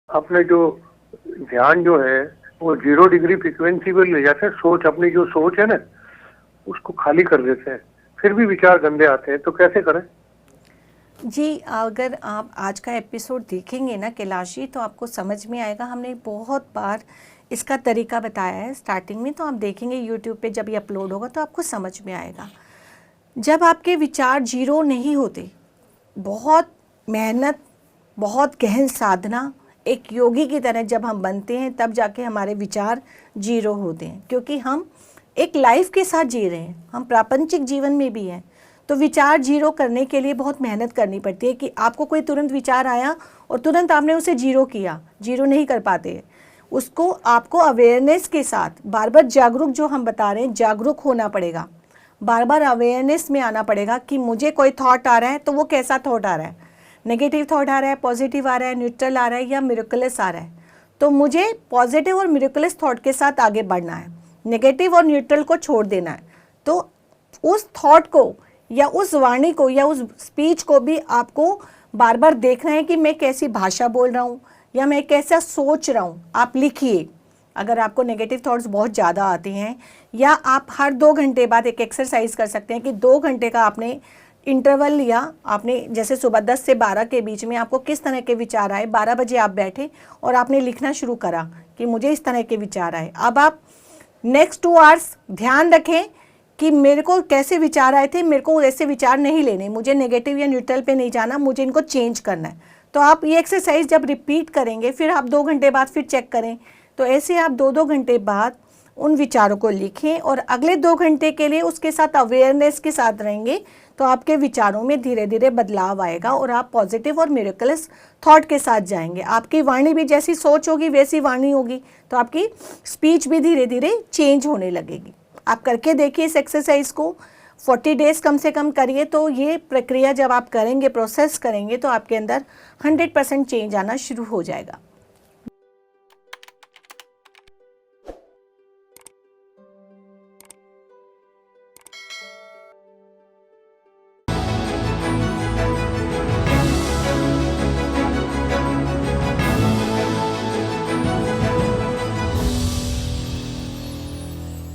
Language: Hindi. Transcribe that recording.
अपने जो ध्यान जो है वो 0 डिग्री फ्रीक्वेंसी पे ले जाते हैं। सोच, अपनी जो सोच है ना, उसको खाली कर देते हैं, फिर भी विचार गंदे आते हैं, तो कैसे करें? जी, अगर आप आज का एपिसोड देखेंगे ना कैलाशी, तो आपको समझ में आएगा। हमने बहुत बार इसका तरीका बताया है स्टार्टिंग में, तो आप देखेंगे यूट्यूब पे जब ये अपलोड होगा तो आपको समझ में आएगा। जब आपके विचार जीरो नहीं होते, बहुत मेहनत, बहुत गहन साधना, एक योगी की तरह जब हम बनते हैं, तब जाके हमारे विचार जीरो होते हैं। क्योंकि हम एक लाइफ के साथ जी रहे हैं, हम प्रापंचिक जीवन में भी हैं। तो विचार जीरो करने के लिए बहुत मेहनत करनी पड़ती है कि आपको कोई तुरंत विचार आया और तुरंत आपने उसे जीरो किया, जीरो नहीं कर पाते। उसको आपको अवेयरनेस के साथ बार बार जागरूक, जो हम बता रहे हैं, जागरूक होना पड़ेगा। बार बार अवेयरनेस में आना पड़ेगा कि मुझे कोई थॉट आ रहा है तो वो कैसा थॉट आ रहा है, नेगेटिव थॉट आ रहा है, पॉजिटिव आ रहा है, न्यूट्रल आ रहा है या मिरेकलस आ रहा है। तो मुझे पॉजिटिव और मिरेकलस थॉट के साथ आगे बढ़ना है, नेगेटिव और न्यूट्रल को छोड़ देना है। तो उस थॉट को या उस वाणी को या उस स्पीच को भी आपको बार बार देखना है कि मैं कैसी भाषा बोल रहा हूँ या मैं कैसा सोच रहा हूँ। आप लिखिए, अगर आपको नेगेटिव थॉट्स बहुत ज़्यादा आते हैं, या आप हर 2 घंटे बाद एक एक्सरसाइज कर सकते हैं कि 2 घंटे का आपने इंटरवल लिया। आपने जैसे सुबह 10 से 12 के बीच में आपको किस तरह के विचार आए, 12 बजे आप बैठे और आपने लिखना शुरू करा कि मुझे इस तरह के विचार आए। अब आप नेक्स्ट 2 आवर्स ध्यान रखें कि मेरे को कैसे विचार आए थे, मेरे को ऐसे विचार नहीं लेने, मुझे नेगेटिव या न्यूट्रल पे नहीं जाना, मुझे इनको चेंज करना है। तो आप ये एक्सरसाइज जब रिपीट करेंगे, फिर आप 2 घंटे बाद फिर चेक करें, तो ऐसे आप 2-2 घंटे बाद उन विचारों को लिखें और अगले 2 घंटे के लिए उसके साथ अवेयरनेस के साथ रहेंगे, तो आपके विचारों में धीरे धीरे बदलाव आएगा और आप पॉजिटिव और मिरेकलस थॉट के साथ जाएंगे। आपकी वाणी भी जैसी सोच होगी वैसी वाणी होगी, तो आपकी स्पीच भी धीरे धीरे चेंज होने लगेगी। आप करके देखिए इस एक्सरसाइज को, 40 डेज कम से कम करिए। तो ये प्रक्रिया जब आप करेंगे, प्रोसेस करेंगे, तो आपके अंदर 100% चेंज आना शुरू हो जाएगा।